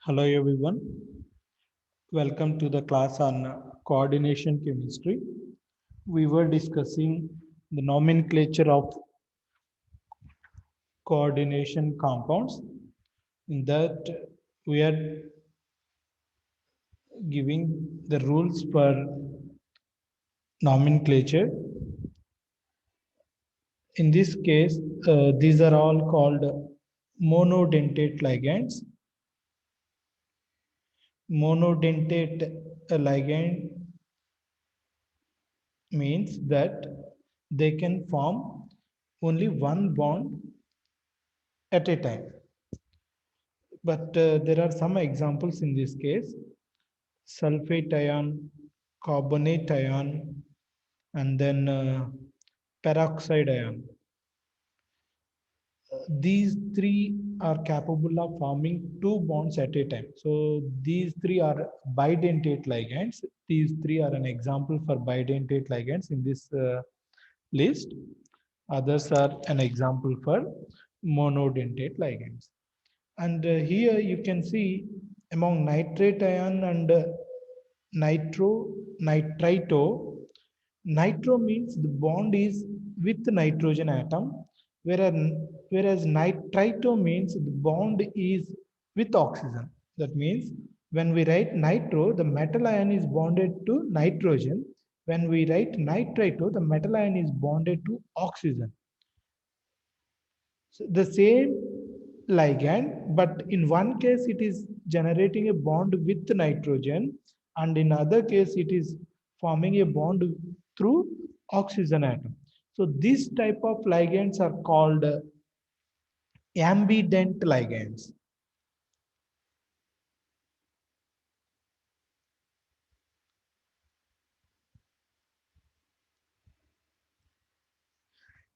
Hello everyone, welcome to the class on coordination chemistry. We were discussing the nomenclature of coordination compounds. In that we are giving the rules for nomenclature. In this case, these are all called monodentate ligands. Monodentate ligand means that they can form only one bond at a time. But there are some examples in this case: sulfate ion, carbonate ion, and then peroxide ion. These three are capable of forming two bonds at a time. So these three are bidentate ligands. These three are an example for bidentate ligands in this list. Others are an example for monodentate ligands. And here you can see among nitrate ion and nitrito. Nitro means the bond is with the nitrogen atom, whereas nitrito means the bond is with oxygen. That means when we write nitro, the metal ion is bonded to nitrogen. When we write nitrito, the metal ion is bonded to oxygen. So the same ligand, but in one case it is generating a bond with nitrogen, and in other case it is forming a bond through oxygen atom. So this type of ligands are called ambident ligands.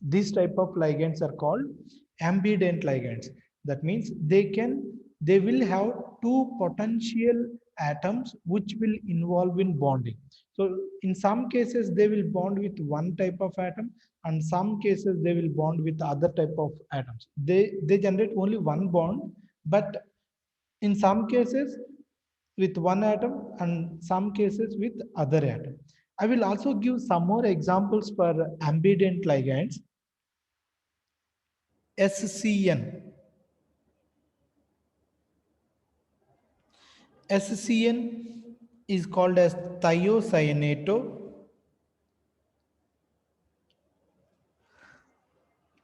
These type of ligands are called ambident ligands. That means they will have two potential atoms which will involve in bonding. So in some cases they will bond with one type of atom, and some cases they will bond with other type of atoms. They generate only one bond, but in some cases with one atom and some cases with other atom. I will also give some more examples for ambident ligands. SCN. SCN is called as thiocyanate.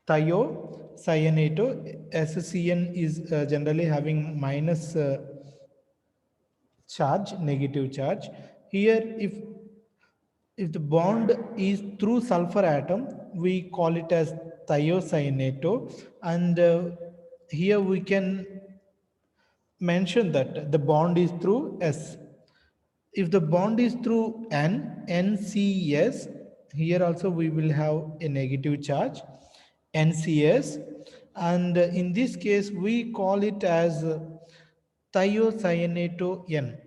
Thiocyanate. SCN is generally having minus charge, negative charge. Here, if the bond is through sulfur atom, we call it as thiocyanate, and here we can mention that the bond is through S. If the bond is through NCS, here also we will have a negative charge, NCS, and in this case we call it as thiocyanate N.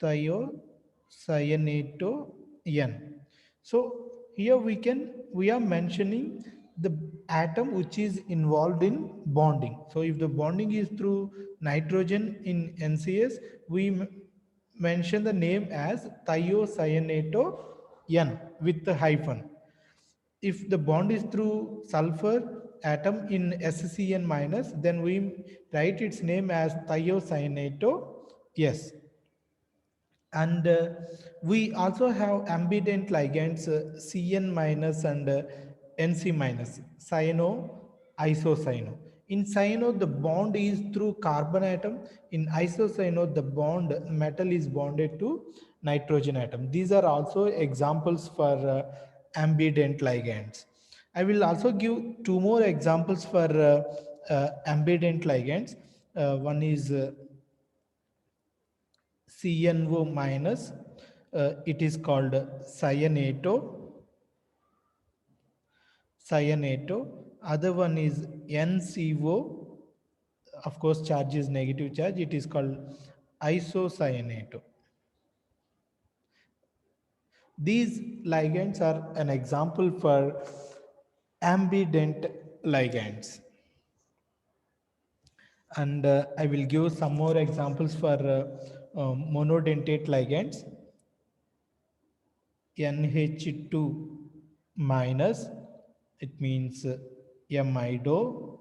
Thiocyanate N. So here we are mentioning the atom which is involved in bonding. So if the bonding is through nitrogen in NCS, we mention the name as thiocyanate N with the hyphen. If the bond is through sulfur atom in SCN minus, then we write its name as thiocyanate S. And we also have ambident ligands Cn minus and Nc minus, cyano, isocyano. In cyano, the bond is through carbon atom. In isocyano, the bond metal is bonded to nitrogen atom. These are also examples for ambident ligands. I will also give two more examples for ambident ligands. One is CNO minus, it is called cyanato. Other one is NCO, of course charge is negative charge, it is called isocyanato. These ligands are an example for ambident ligands. And I will give some more examples for monodentate ligands. NH2 minus, it means amido.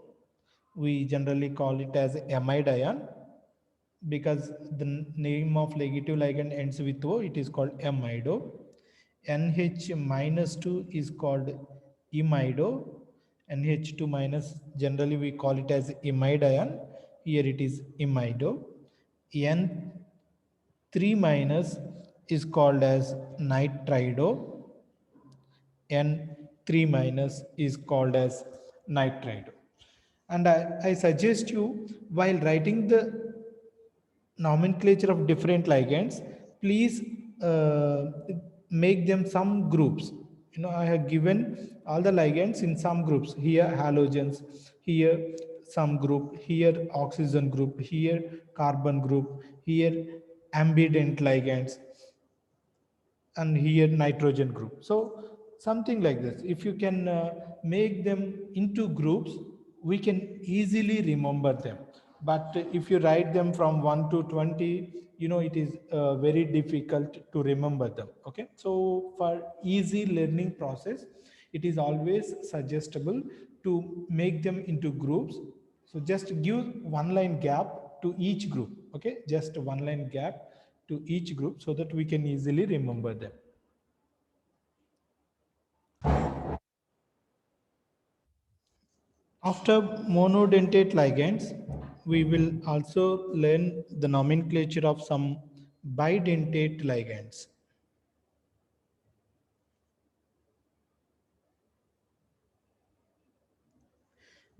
We generally call it as amide ion because the name of negative ligand ends with O, it is called amido. NH minus 2 is called imido. NH2 minus, generally we call it as imide ion. Here it is imido. N3 minus is called as nitrido. N3 minus is called as nitride. And I suggest you, while writing the nomenclature of different ligands, please make them some groups. I have given all the ligands in some groups. Here halogens, here some group, here oxygen group, here carbon group, here ambident ligands, and here nitrogen group. So something like this, if you can make them into groups, we can easily remember them. But if you write them from 1 to 20, it is very difficult to remember them. Okay, so for easy learning process, it is always suggestible to make them into groups. So just give one line gap to each group. Okay, just one line gap to each group so that we can easily remember them. After monodentate ligands, we will also learn the nomenclature of some bidentate ligands.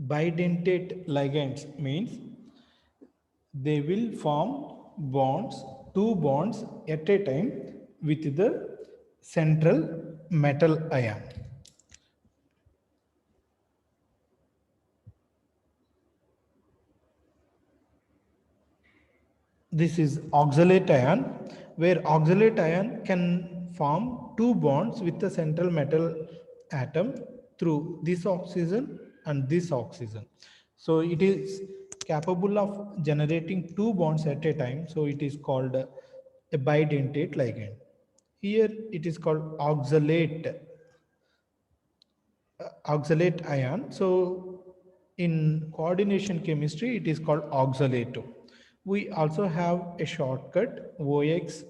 Bidentate ligands means they will form bonds, two bonds at a time with the central metal ion. This is oxalate ion, where oxalate ion can form two bonds with the central metal atom through this oxygen and this oxygen. So it is capable of generating two bonds at a time. So it is called a bidentate ligand. Here it is called oxalate ion. So in coordination chemistry, it is called oxalato. We also have a shortcut OX.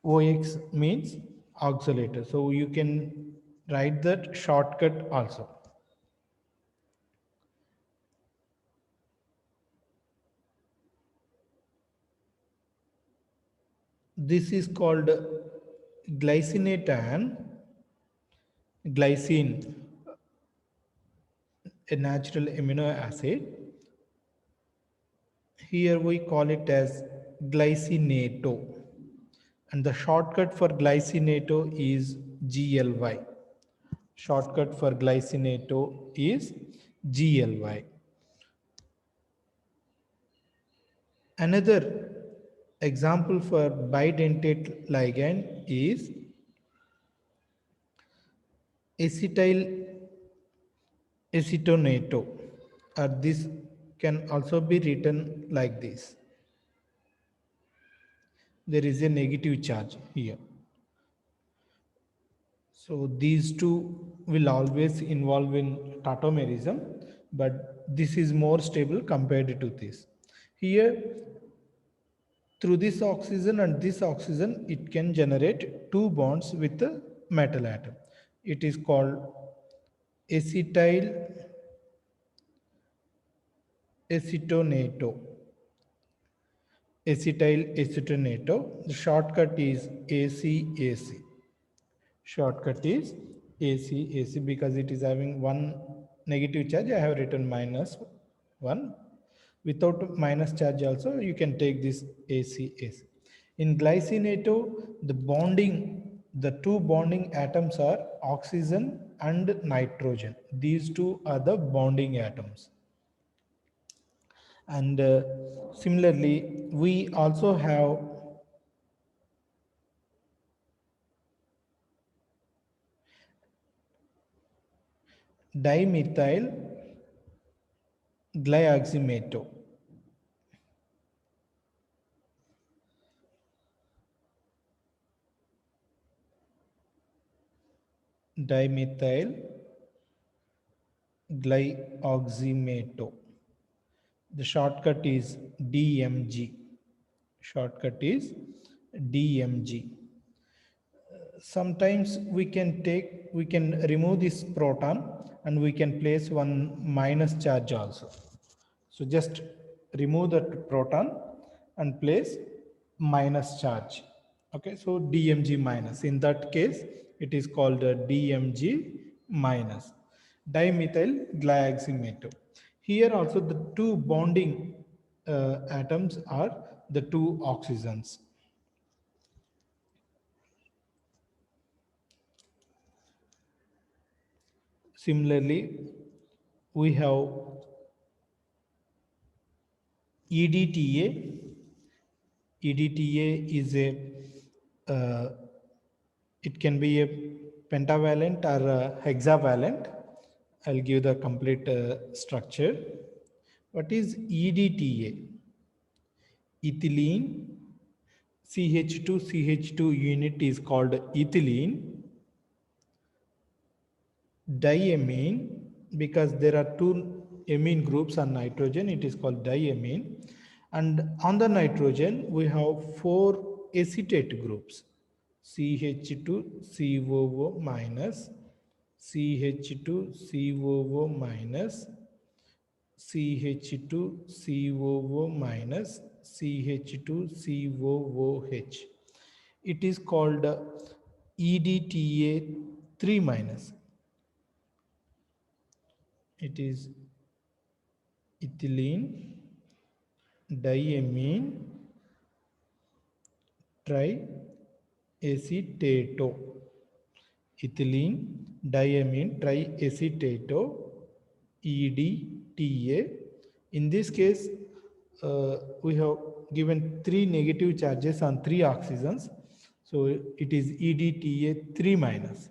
OX means oxalator. So you can write that shortcut also. This is called glycinate ion. Glycine, a natural amino acid. Here we call it as glycinato. And the shortcut for glycinato is GLY. Shortcut for glycinato is GLY. Another example for bidentate ligand is acetyl acetonato, or this can also be written like this. There is a negative charge here. So these two will always involve in tautomerism, but this is more stable compared to this. Here, through this oxygen and this oxygen, it can generate two bonds with the metal atom. It is called acetyl acetonato. Acetyl acetonato. The shortcut is ACAC. Shortcut is ACAC because it is having one negative charge. I have written -1. Without minus charge also, you can take this ACAC. In glycinato, the two bonding atoms are oxygen and nitrogen. These two are the bonding atoms. And similarly, we also have dimethyl glyoxymato. dimethyl glyoxymato. The shortcut is DMG. Shortcut is DMG. Sometimes we can remove this proton and we can place one minus charge also. So just remove that proton and place minus charge. Okay, so DMG minus. In that case, it is called a DMG minus, dimethyl glyoxymato. Here also the two bonding atoms are the two oxygens. Similarly, we have EDTA. EDTA is it can be a pentavalent or a hexavalent. I'll give the complete structure. What is EDTA? Ethylene CH2 unit is called ethylene. Diamine, because there are two amine groups on nitrogen, it is called diamine. And on the nitrogen, we have four acetate groups: CH2COO minus, CH2COO minus, CH2COO minus, CH2COOH. It is called EDTA 3 minus. It is ethylene diamine triacetato. Ethylene diamine triacetato, EDTA. In this case, we have given three negative charges on three oxygens, so it is EDTA 3 minus.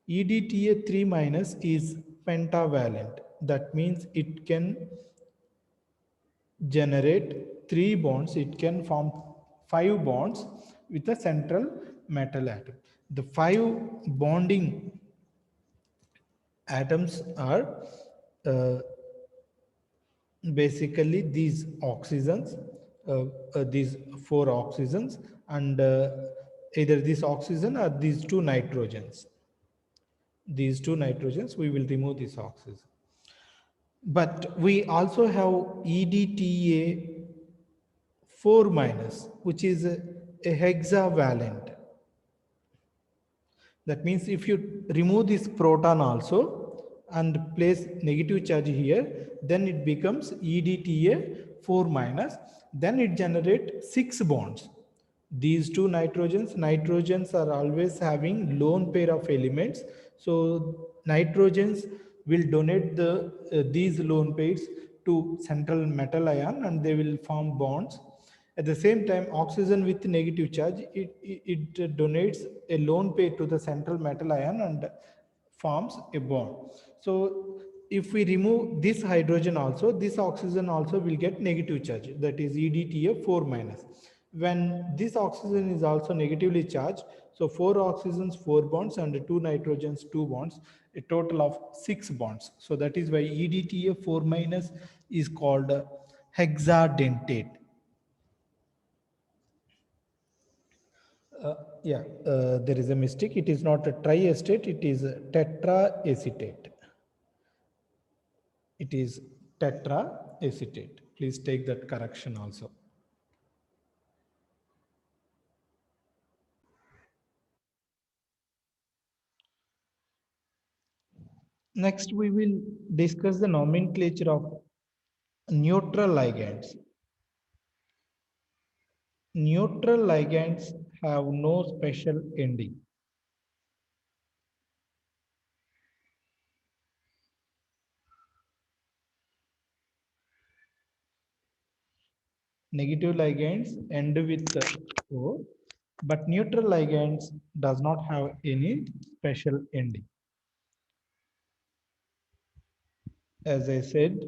EDTA 3 minus is pentavalent. That means it can generate three bonds. It can form 5 bonds with a central metal atom. The 5 bonding atoms are uh, basically these oxygens, these 4 oxygens, and either this oxygen or these 2 nitrogens. These 2 nitrogens, we will remove this oxygen. But we also have EDTA 4 minus, which is a hexavalent. That means if you remove this proton also and place negative charge here, then it becomes EDTA 4 minus. Then it generates 6 bonds. These two nitrogens are always having lone pair of elements. So nitrogens will donate these lone pairs to central metal ion and they will form bonds. At the same time, oxygen with negative charge, it donates a lone pair to the central metal ion and forms a bond. So if we remove this hydrogen also, this oxygen also will get negative charge, that is EDTA 4 minus. When this oxygen is also negatively charged, so 4 oxygens 4 bonds and 2 nitrogens 2 bonds, a total of 6 bonds. So that is why EDTA 4 minus is called hexadentate. Yeah, there is a mistake. It is not a triacetate, it is a tetraacetate. It is tetraacetate. Please take that correction also. Next, we will discuss the nomenclature of neutral ligands. Neutral ligands have no special ending. Negative ligands end with O, but neutral ligands does not have any special ending. As I said,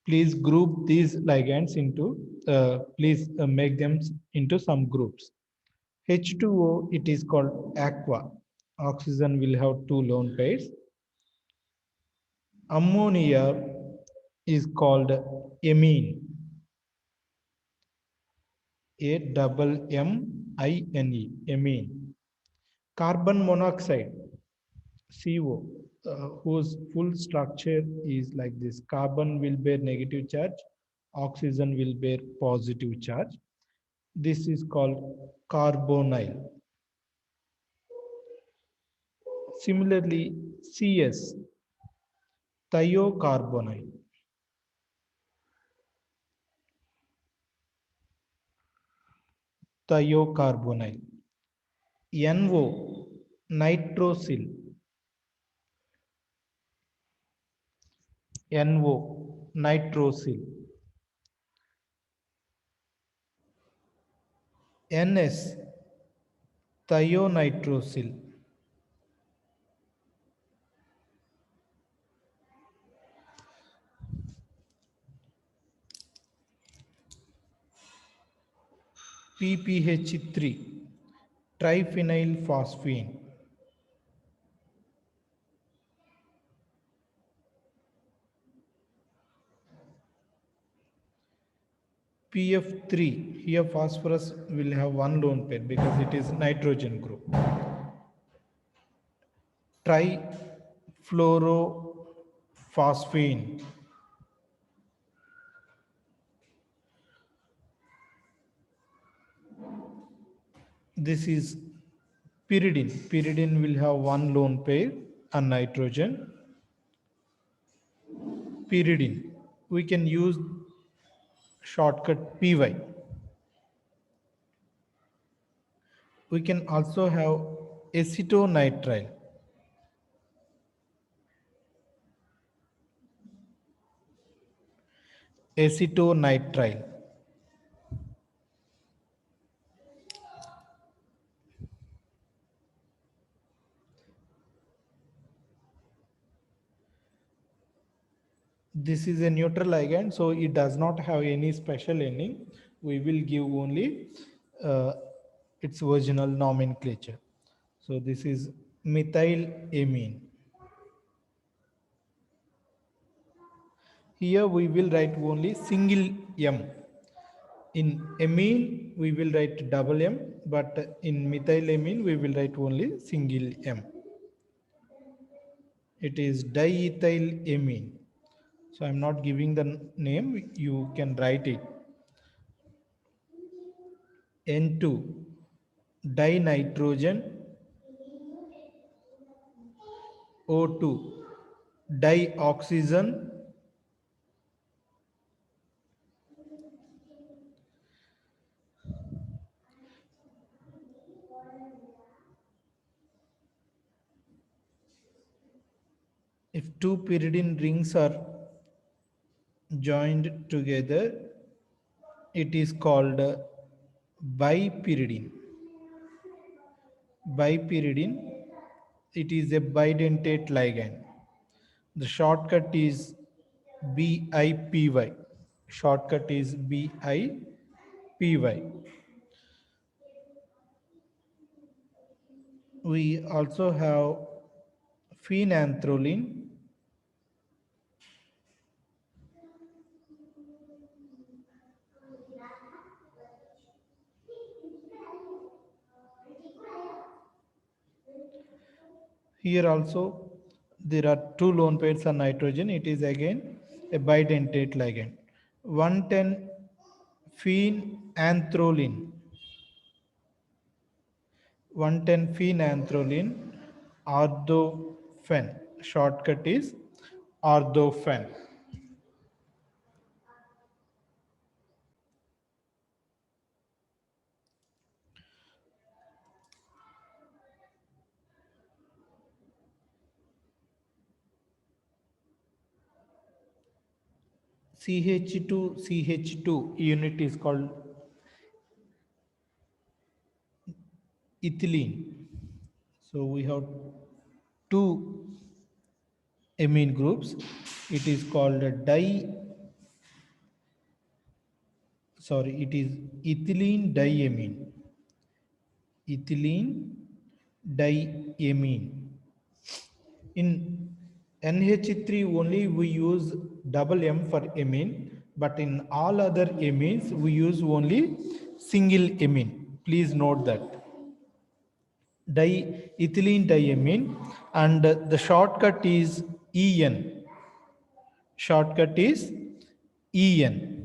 please group these ligands into, please make them into some groups. H2O, it is called aqua. Oxygen will have two lone pairs. Ammonia is called amine. AMMINE, amine. Carbon monoxide, CO, whose full structure is like this. Carbon will bear negative charge, oxygen will bear positive charge. This is called carbonyl. Similarly, CS, thiocarbonyl. Thiocarbonyl. NO, nitrosyl. NO, nitrosyl. NS, thionitrosyl. PPH3, triphenylphosphine. PF3, here phosphorus will have one lone pair because it is nitrogen group. Trifluorophosphine. This is pyridine. Pyridine will have one lone pair and nitrogen. Pyridine. We can use shortcut PY. We can also have acetonitrile. Acetonitrile. This is a neutral ligand, so it does not have any special ending. We will give only its original nomenclature. So this is methylamine. Here we will write only single M. In amine we will write double M, but in methylamine we will write only single M. It is diethylamine. So I'm not giving the name, you can write it. N2, dinitrogen. O2, dioxygen. If two pyridine rings are joined together, it is called bipyridine. Bipyridine, it is a bidentate ligand. The shortcut is BIPY. Shortcut is BIPY. We also have phenanthroline. Here also there are two lone pairs of nitrogen. It is again a bidentate ligand. 110 phenanthroline. 110 phenanthroline, orthofen. Shortcut is orthofen. CH2 unit is called ethylene. So we have two amine groups. It is called a it is ethylene diamine. ethylene diamine. In NH3 only we use double M for amine, but in all other amines we use only single amine. Please note that ethylene diamine, and the shortcut is EN. Shortcut is EN.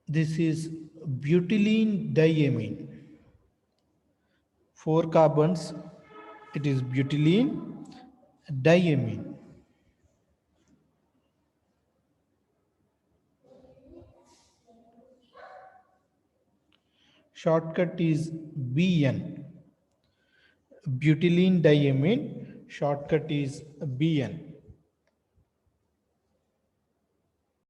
This is butylene diamine. 4 carbons, it is butylene diamine. Shortcut is BN. Butylene diamine, shortcut is BN.